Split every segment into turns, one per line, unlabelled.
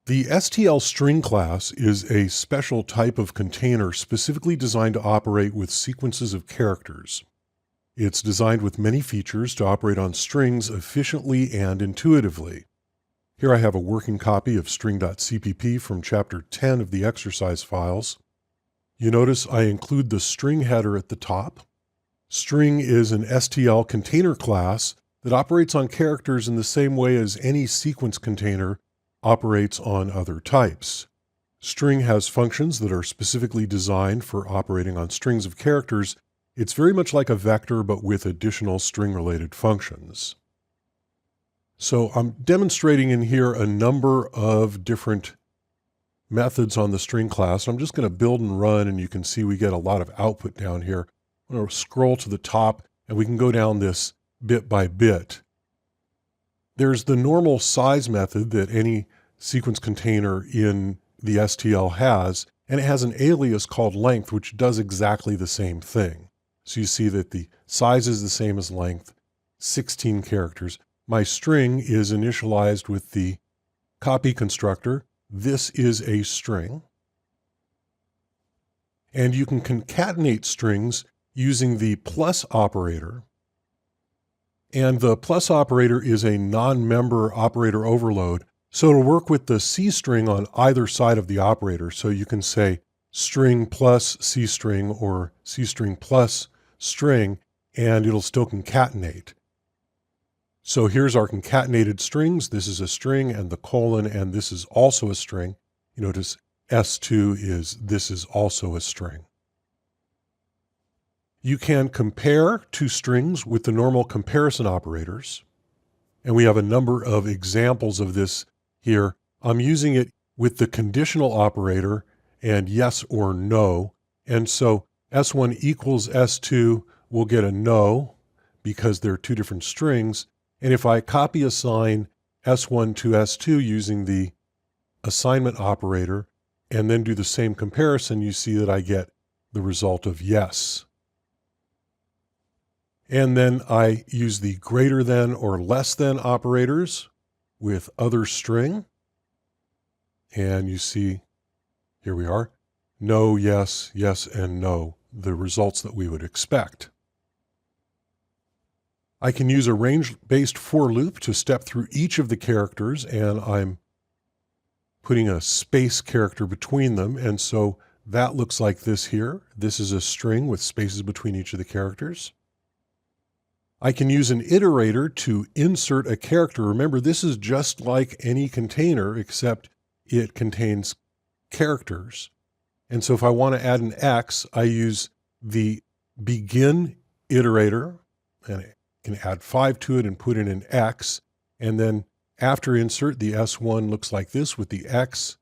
The STL string class is a special type of container specifically designed to operate with sequences of characters. It's designed with many features to operate on strings efficiently and intuitively. Here I have a working copy of string.cpp from chapter 10 of the exercise files. You notice I include the string header at the top. String is an STL container class that operates on characters in the same way as any sequence container operates on other types. String has functions that are specifically designed for operating on strings of characters. It's very much like a vector, but with additional string-related functions. So I'm demonstrating in here a number of different methods on the string class. I'm just going to build and run, and you can see we get a lot of output down here. I'm going to scroll to the top, and we can go down this bit by bit. There's the normal size method that any sequence container in the STL has, and it has an alias called length, which does exactly the same thing. So you see that the size is the same as length, 16 characters. My string is initialized with the copy constructor. This is a string. And you can concatenate strings using the plus operator. And the plus operator is a non-member operator overload, so it'll work with the C string on either side of the operator. So you can say string plus C string or C string plus string, and it'll still concatenate. So here's our concatenated strings. This is a string, and the colon, and this is also a string. You notice S2 is, this is also a string. You can compare two strings with the normal comparison operators. And we have a number of examples of this here. I'm using it with the conditional operator and yes or no. And so S1 equals S2 will get a no because they're two different strings. And if I copy assign S1 to S2 using the assignment operator and then do the same comparison, you see that I get the result of yes. And then I use the greater than or less than operators with other string. And you see, here we are, no, yes, yes, and no, the results that we would expect. I can use a range-based for loop to step through each of the characters, and I'm putting a space character between them. And so that looks like this here. This is a string with spaces between each of the characters. I can use an iterator to insert a character. Remember, this is just like any container, except it contains characters. And so if I want to add an X, I use the begin iterator, and I can add 5 to it and put in an X. And then after insert, the S1 looks like this with the X.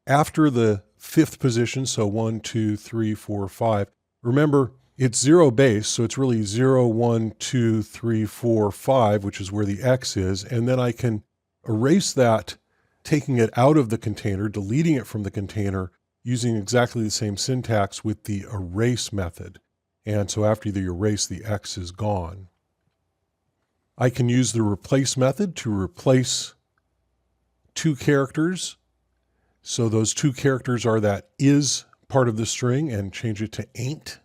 After the 5th position, so 1, 2, 3, 4, 5. Remember, it's 0 base, so it's really 0, 1, 2, 3, 4, 5, which is where the X is. And then I can erase that, taking it out of the container, deleting it from the container, using exactly the same syntax with the erase method. And so after the erase, the X is gone. I can use the replace method to replace two characters. So those two characters are that is part of the string, and change it to ain't.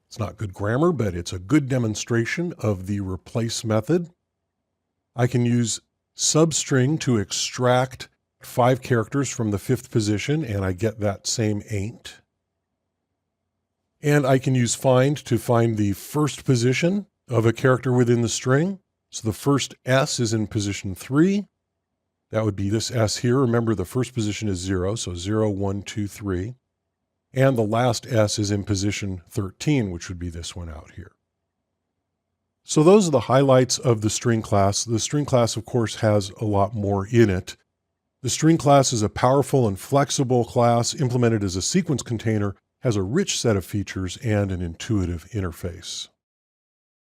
It's not good grammar, but it's a good demonstration of the replace method. I can use substring to extract 5 characters from the 5th position, and I get that same ain't. And I can use find to find the first position of a character within the string. So the first S is in position 3. That would be this S here. Remember, the first position is 0, so 0, 1, 2, 3. And the last S is in position 13, which would be this one out here. So those are the highlights of the string class. The string class, of course, has a lot more in it. The string class is a powerful and flexible class implemented as a sequence container, has a rich set of features, and an intuitive interface.